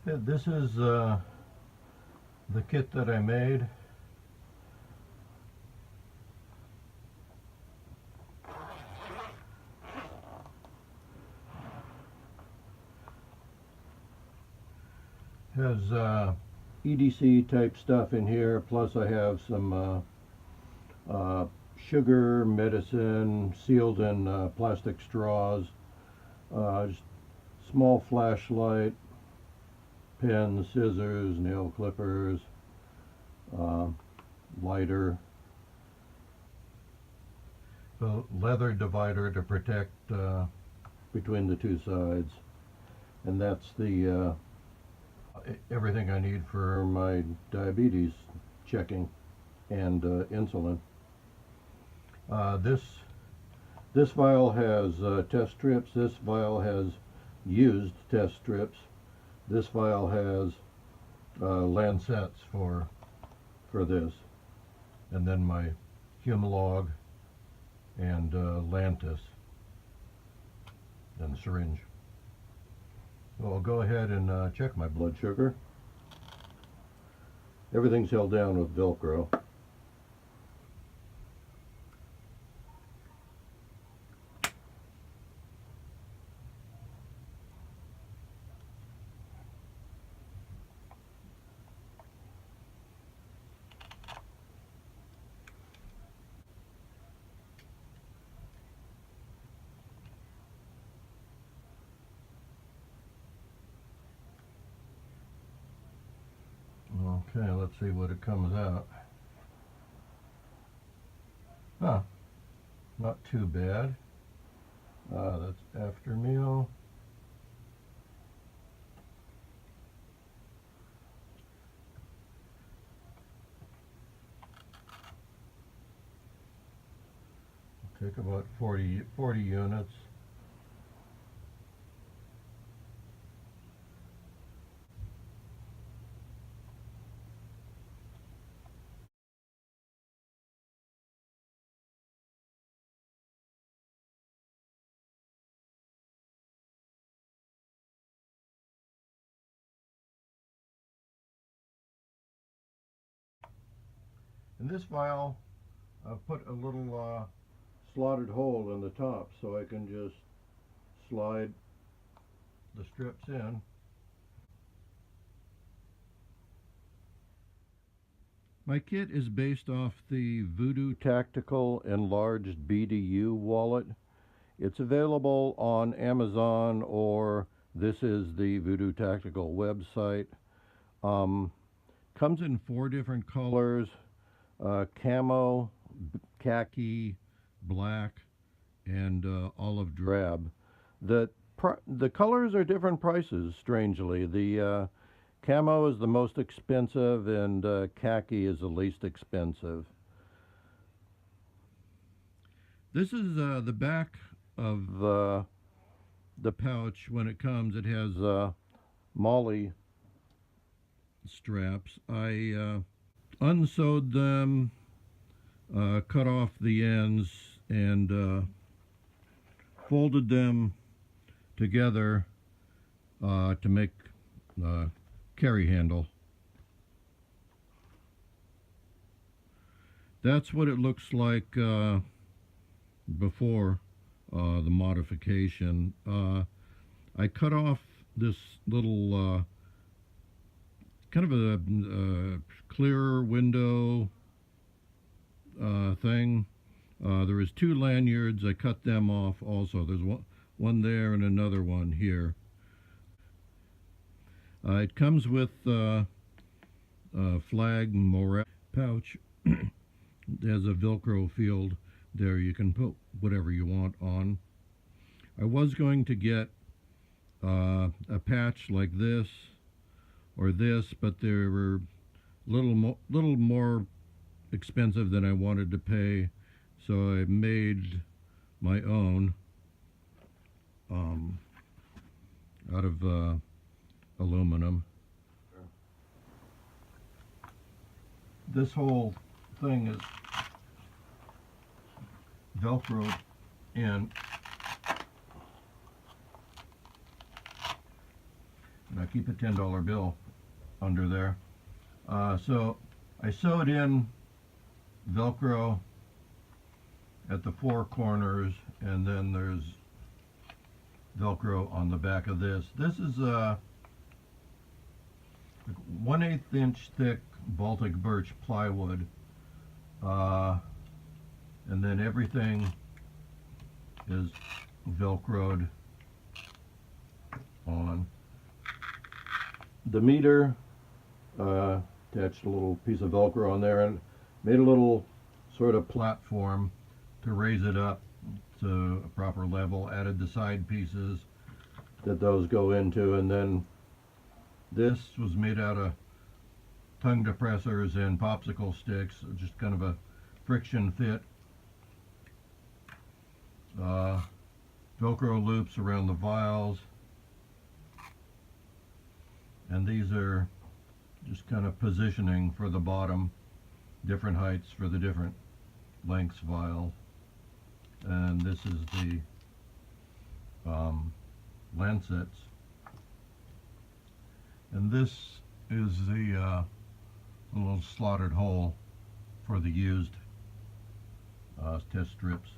Yeah, this is the kit that I made. Has EDC type stuff in here, plus I have some sugar, medicine, sealed in plastic straws, just small flashlight, pens, scissors, nail clippers, uh, lighter, the leather divider to protect between the two sides, and that's the everything I need for my diabetes checking and insulin. This vial has test strips. This vial has used test strips. This vial has lancets for this, and then my Humalog and Lantus and syringe. So I'll go ahead and check my blood sugar. Everything's held down with Velcro. Okay, let's see what it comes out. Huh, not too bad. That's after meal. Take about 40 units. In this vial, I've put a little slotted hole in the top so I can just slide the strips in. My kit is based off the Voodoo Tactical enlarged BDU wallet. It's available on Amazon, or this is the Voodoo Tactical website. Comes in 4 different colors: camo, khaki, black, and olive drab. The colors are different prices, strangely. The camo is the most expensive, and khaki is the least expensive. This is the back of the pouch. When it comes, it has Molly straps. I unsewed them, cut off the ends, and folded them together to make carry handle. That's what it looks like before the modification. I cut off this little kind of a clear window thing. There is 2 lanyards. I cut them off also. There's one there and another one here. It comes with a flag morale pouch. It has a Velcro field there. You can put whatever you want on. I was going to get a patch like this or this, but they were a little more expensive than I wanted to pay, so I made my own out of aluminum. This whole thing is Velcroed in. I keep a $10 bill under there. So I sewed in Velcro at the four corners, and then there's Velcro on the back of this. This is a 1/8 inch thick Baltic birch plywood, and then everything is Velcroed on. The meter, attached a little piece of Velcro on there and made a little sort of platform to raise it up to a proper level. Added the side pieces that those go into, and then this was made out of tongue depressors and popsicle sticks, just kind of a friction fit. Velcro loops around the vials, and these are just kind of positioning for the bottom, different heights for the different lengths vials. And this is the lancets, and this is the little slotted hole for the used test strips.